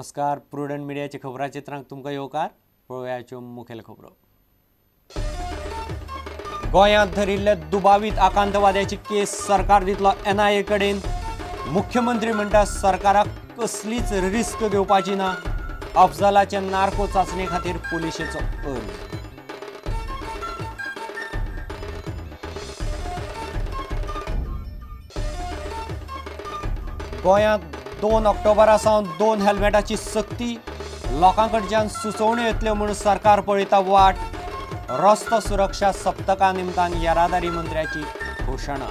नमस्कार, प्रुडंट मिडियाचे खबरां चित्रांक तुमकां येवकार. पळोवयाच्यो मुखेल खबरो. गोंयांत धरिल्ले दुबावीत आकांतवाद्याची केस सरकार दितलो NIA कडेन. मुख्यमंत्री म्हणटा सरकाराक कसलीच रिस्क घेवपाची ना. अफजलाचे नार्को चाचणे खातीर पुलिशेचो अर्ज. गोंयांत 2 ऑक्टोबरा सावन 2 हेल्मेटाची सक्ती. लोकांकडच्यान सुचोवण्यो येतल्यो म्हूण सरकार पळयता वाट. रस्तो सुरक्षा सप्तका निमतान येरादारी मंत्र्याची घोशणा.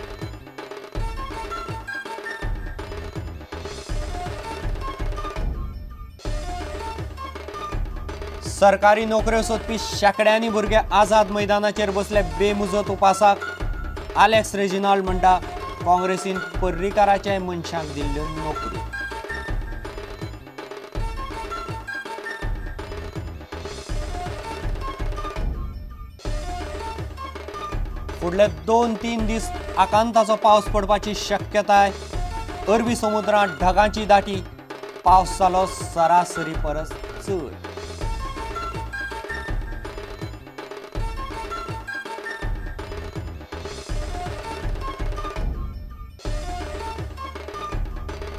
सरकारी नोकऱ्यो सोदपी शेकड्यांनी भुरगे आझाद मैदानाचेर बसले बेमुजत उपासाक. आलेक्स रेजिनाल्ड म्हणटा काँग्रेसीन पर्रीकाराच्या मनशांक दिल्ल्यो नोकरी. फुडले 2-3 दीस आकांताचो पावस पडपाची शक्यताय. अरबी समुद्रांत ढगांची दाटी. पावसालो सरासरी परस चड.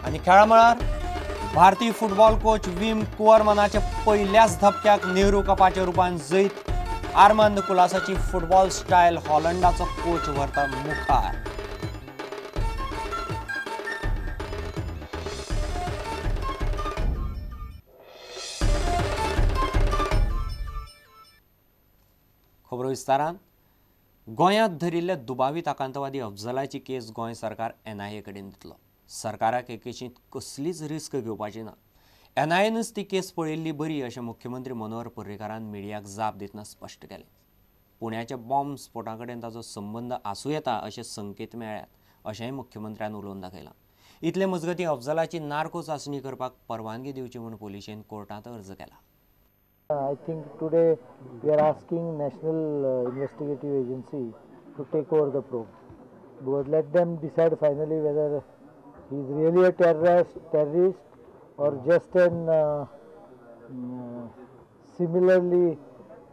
आणि खेळा मळार भारतीय फुटबॉल कोच विम कुवरमनाच्या पहिल्याच धपक्याक नेहरू कपाच्या रुपान जैत. आर्मांद कुलासाची फुटबॉल स्टायल हॉलंडाचो कोच व्हरता मुखार. खबरो विस्तारान. गोंयांत धरिल्ले दुबावीत आकांतवादी अफजलाची केस गोंय सरकार NIA कडेन दितलो. सरकाराक एकेशीत कसलीच रिस्क घेवपाची ना. NIAनूच ती केस पळयल्ली बरी अशें मुख्यमंत्री मनोहर पर्रीकारान मिडियाक जाप दितना स्पश्ट केलें. पुण्याच्या बॉम्ब स्फोटा कडेन ताचो संबंद आसूं येता अशे संकेत मेळ्ळ्यात अशेंय मुख्यमंत्र्यान उलोवन दाखयलां. इतले मजगतीं अफजलाची नार्को चाचणी करपाक परवानगी दिवची म्हूण पुलिशेन कोर्टांत अर्ज केला. I think today we are asking National Investigative Agency to take over the probe. But let them decide finally whether he is really a terrorist or just an similarly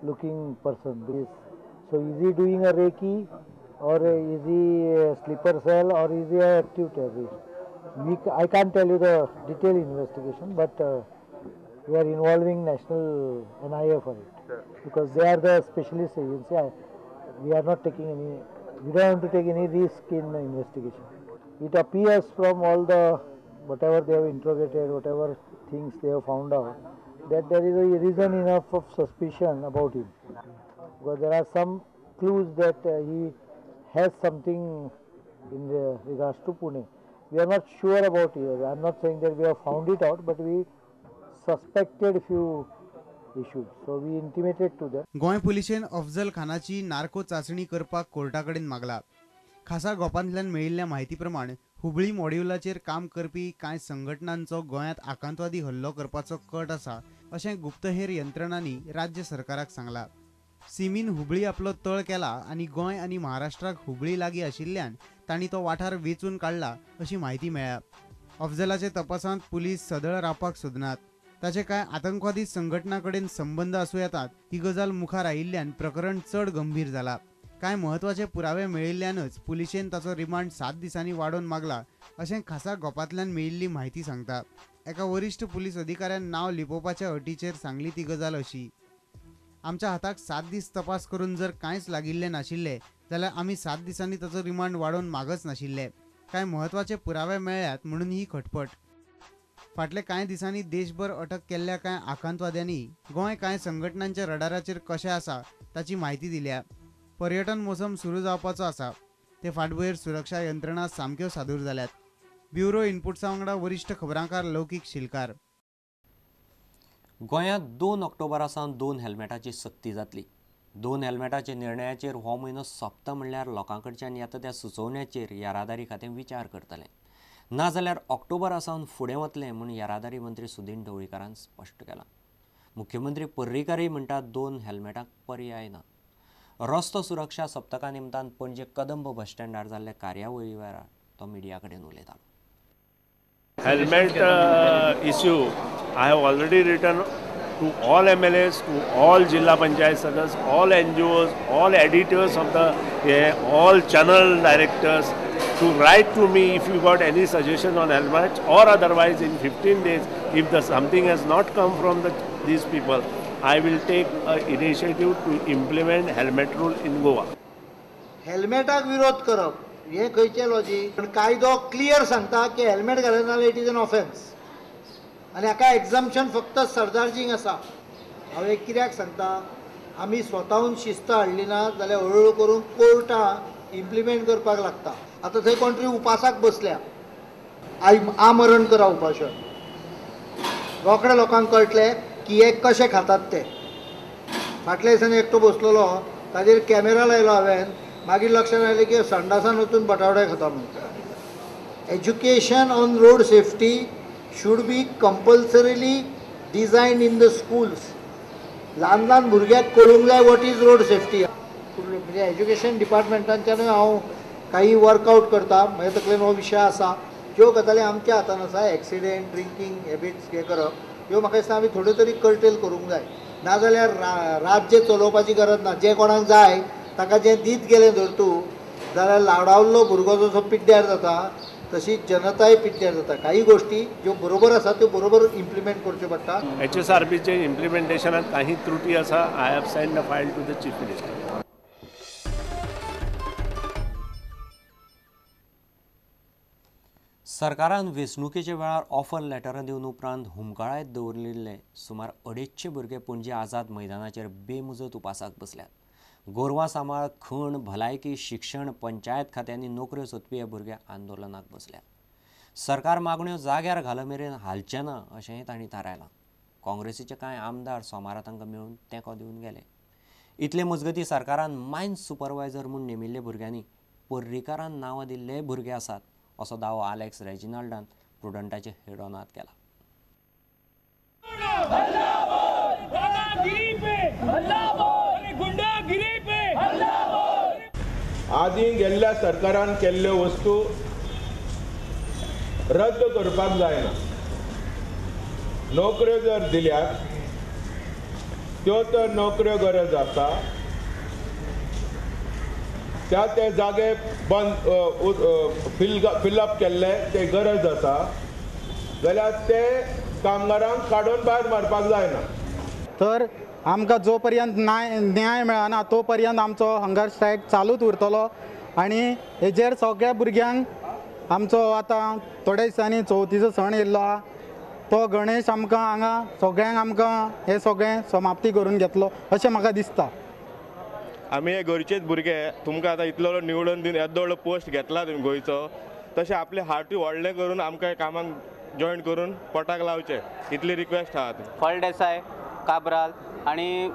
looking person. So is he doing a recce or is he a sleeper cell or is he an active terrorist? I can't tell you the detailed investigation, but we are involving National NIA for it because they are the specialist agency. We are not taking any. We don't want to take any risk in the investigation. It appears from all the whatever they have interrogated, whatever things they have found out, that there is a reason enough of suspicion about him. Because there are some clues that he has something in regards to Pune. We are not sure about it. I am not saying that we have found it out, but we suspected few issues, so we intimated to them. Goa पुलिशेन Afzal खानाची narco चाचणी करपाक कोर्टाकडेन मागला. खासा गोपांतल्यान मेळिल्ल्या म्हायती प्रमाण हुबळी मॉड्युलाचेर काम करपी कांय संघटनांचो गोंयांत आकांतवादी हल्लो करपाचो कट आसा अशें गुप्तहेर यंत्रणांनी राज्य सरकाराक सांगलां. सिमीन हुबळी आपलो तळ केला आनी गोंय आनी महाराष्ट्राक हुबळी लागीं आशिल्ल्यान तांणी तो वाठार वेचून काडला अशी म्हायती मेळ्ळ्या. अफजलाचे तपासांत पुलीस सदळ रावपाक सोदनात. ताचे कांय आतंकवादी संघटना कडेन संबंद आसूं येतात ही गजाल मुखार आयिल्ल्यान प्रकरण चड गंभीर जाला. कांय म्हत्वाचे पुरावे मेळिल्ल्यानच पुलिशेन ताचो रिमांड 7 दिसांनी वाडोवन मागला अशें खासा गोपांतल्यान मेळिल्ली म्हायती सांगता. एका वरिश्ठ पुलीस अधिकाऱ्यान नांव लिपोवपाच्या अटीचेर सांगली ती गजाल अशी: आमच्या हाताक 7 दीस तपास करून जर कांयच लागिल्लें नाशिल्लें जाल्यार आमी 7 दिसांनी ताचो रिमांड वाडोवन मागच नाशिल्ले. कांय म्हत्वाचे पुरावे मेळ्ळ्यात म्हणून ही खटपट. फाटले कांय दिसांनी देशभर अटक केल्ल्या कांय आकांतवाद्यांनी गोंय कांय संघटनांच्या रडाराचेर कशें आसा ताची म्हायती दिल्या. पर्यटन मोसम सुरू जावपाचो आसा ते फाटभुंयेर सुरक्षा यंत्रणा सामक्यो सादूर जाल्यात. ब्युरो इनपुट्सा वांगडा वरिश्ठ खबरांकार लौकीक शिलकार. गोंयांत 2 ऑक्टोबरा सावन 2 हेल्मेटाची सक्ती जातली. 2 हेल्मेटाच्या निर्णयाचेर हो म्हयनो सोंपता म्हणल्यार लोकांकडच्यान येता त्या सुचोवण्यांचेर येरादारी खातें विचार करतलें. नाजाल्यार ऑक्टोबरा सावन फुडें वतलें म्हूण येरादारी मंत्री सुदीन ढवळीकारान स्पश्ट केलां. मुख्यमंत्री पर्रीकारय म्हणटात 2 हेल्मेटाक पर्याय ना. रस्तो सुरक्षा सप्तका निमतान पणजे कदंब बस स्टँडार जाल्ल्या कार्यावळी वेळार तो मिडिया कडेन उलयतालो. Helmet issue I have already written to all MLAs, to all Jilla Panchayat Sadas, all NGOs, all editors of the, all channel directors to write to me if you got any suggestion on helmets, or otherwise in 15 days, if something has not come from these people, I will take an initiative to implement helmet rule in Goa. हेल्मेटाक विरोध करप हे खंयचें logic? पण कायदो clear सांगता की helmet घालना जाल्यार इट इज एन ऑफेन्स आनी हाका एक्झम्पशन फक्त सरचार्जींग आसा. हांव एक कित्याक सांगता, आमी स्वताहून शिस्त हाडली ना जाल्यार हळूहळू करून कोर्टां इम्प्लिमेंट करपाक लागता. आतां थंय कोण तरी उपासाक बसल्या, आमरण करा उपासन, रोखडे लोकांक कळटलें की हे कशें खातात ते. फाटल्या दिसांनी एकटो बसलेलो, ताजेर कॅमेरा लायलो हांवें, मागीर लक्षांत आयलें की संडासान वचून बटावडे खाता म्हणटा. Education on road safety should be compulsorily designed in the schools. ल्हान ल्हान भुरग्यांक कळूंक जाय वॉट इज रोड सेफ्टी. म्हणजे एज्युकेशन डिपार्टमेंटाच्यानूय हांव काही वर्कआउट करता, म्हज्या तकलेन हो विशय आसा. ज्यो गजाली आमच्या हातान आसा, एक्सिडेंट, ड्रिंकींग हॅबिट्स हे करप, ह्यो म्हाका दिसता आमी थोड्यो तरी कर्टेल करूंक जाय. नाजाल्यार राज्य चलोवपाची गरज ना. जे कोणाक जाय ताका जें दीत गेलें धर तूं, जाल्यार लाडावल्लो भुरगो जसो पिड्ड्यार जाता तशी जनताय पिड्ड्यार जाता. काही गोष्टी ज्यो बरोबर आसा त्यो बरोबर इम्प्लिमेंट करच्यो पडटा. HSRPचे इम्प्लिमेंटेशनात काही त्रुटी आसा. I have send a file to the chief minister. सरकारान वेंचणुकेच्या वेळार ऑफर लेटरां दिवन उपरांत हुमकाळायत दवरिल्ले सुमार 250 भुरगे पणजी आझाद मैदानाचेर बेमुजत उपासाक बसल्यात. गोरवां सांबाळ, खण, भलायकी, शिक्षण, पंचायत खात्यांनी नोकऱ्यो सोदपी हे भुरगे आंदोलनाक बसल्यात. सरकार मागण्यो जाग्यार घाल मेरेन हालचें ना अशेंय तांणी थारायलां. काँग्रेसीचे कांय आमदार सोमारा तांकां मेळून तेंको दिवन गेले. इतले मजगतीं सरकारान मायन्स सुपरवायझर म्हूण नेमिल्ले भुरग्यांनी पर्रीकारान नांवां दिल्ले भुरगे आसात असो दावो आलेक्स रेजिनाल्डान प्रुडंटाचे हेड ऑनांत केला. आदी गेल्ल्या सरकारान केल्ल्यो वस्तू रद्द करपाक जायना. नोकऱ्यो जर दिल्यात त्यो तर नोकऱ्यो गरज आसा, त्या ते जागे बंद फिलअप केल्ले ते गरज आसा जाल्यार ते कामगारांक काडून भायर मारपाक जायना. तर आमकां जो पर्यंत न्याय मेळना तो पर्यंत आमचो हंगर स्ट्रायक चालूच उरतलो. आनी हेजेर सगळ्या भुरग्यांक आमचो आतां थोड्या दिसांनी चवथीचो सण येयल्लो आहा, तो गणेश आमकां हांगा सगळ्यांक आमकां हे सगळें समाप्ती करून घेतलो अशें म्हाका दिसता. आमी हे गोंयचेच भुरगे, तुमकां आतां इतलो निवडून दिवन येदो व्हडलो पोस्ट घेतला तुमी गोंयचो, तशें आपले हार्टी व्हडले करून आमकां कामाक जॉयन करून पोटाक लावचे, इतली रिक्वेस्ट आहा. फळदेसाय, काब्राल आनी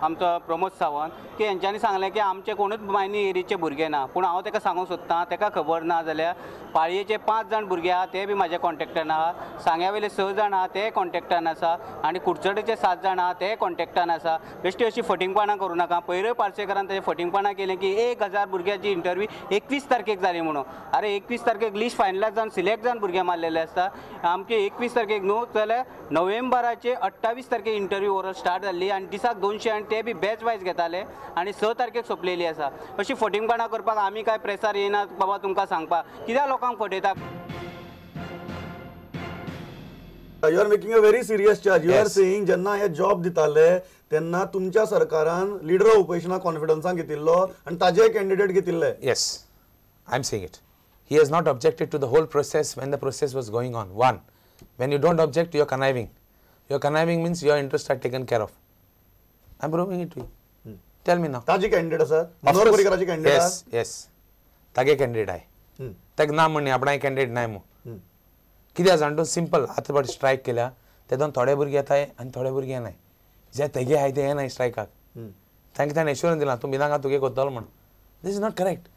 आमचो प्रमोद सावंत की हेंच्यांनी सांगलें की आमचे कोणूच मायनी एरियेचे भुरगे ना. पूण हांव ताका सांगूंक सोदतां, ताका खबर ना जाल्यार पाळयेचे 5 जाण भुरगे आहा ते बी म्हाज्या कॉन्टॅक्टान आहा, सांग्यावेले 6 जाण आहा ते कॉन्टॅक्टान आसा आनी कुडचडेचे 7 जाण आहा ते कॉन्टॅक्टान आसा. बेश्टी अशी फटिंगपणां करूं नाका. पयरूय पार्सेकरान ताचें फटिंगपणां केलें की 1000 भुरग्यांची इंटरव्यू 21 तारखेक जाली म्हणून. अरे 21 तारखेक लिस्ट फायनलायज जावन सिलेक्ट जावन भुरगे मारलेले आसता. आमचे 21 तारखेक न्हू जाल्यार नोव्हेंबराचे 28 तारखेक इंटरव्यू ओरल स्टार्ट जाल्ली आनी दिसाक 200 आनी ते बी बॅच वायज घेताले आनी 6 तारखेक सोंपलेली आसा. अशी फटिंगपणां करपाक आमी काय प्रेसार येयनात बाबा तुमकां सांगपाक. कित्याक लोकांक फटयता? You are making a very serious charge. You are saying जेन्ना हे जॉब दिताले तेन्ना तुमच्या सरकारान लिडर ऑफ ऑपोजिशनाक कॉन्फिडन्सान घेतिल्लो आनी ताजे कॅन्डिडेट घेतिल्ले. Yes, I'm saying it. He has not objected to the whole process when the process was going on. One, when you don't object, you are conniving. Your conniving means your interests are taken care of. I'm proving it to you. Tell me now. ताजी candidate आसात, Manohar पर्रीकाराची candidate आहात. Yes. तागे candidate आहे. ताका ना म्हणणे आपणाय candidate नाही म्हणून. कित्याक जाण तूं सिंपल आतां बरें स्ट्रायक केल्या तेतून थोडे भुरगे येताय आनी थोडे भुरगे येनाय. जे तेगे आहाय ते येनाय स्ट्रायकाक. तांकां ताणें एश्योरन्स दिला तूं भिनाका तुगे कोत्तलो म्हण. दिस इज नॉट करेक्ट.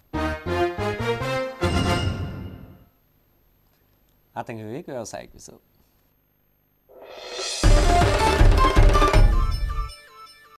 आतां घेवया एक वेवसायीक विसप.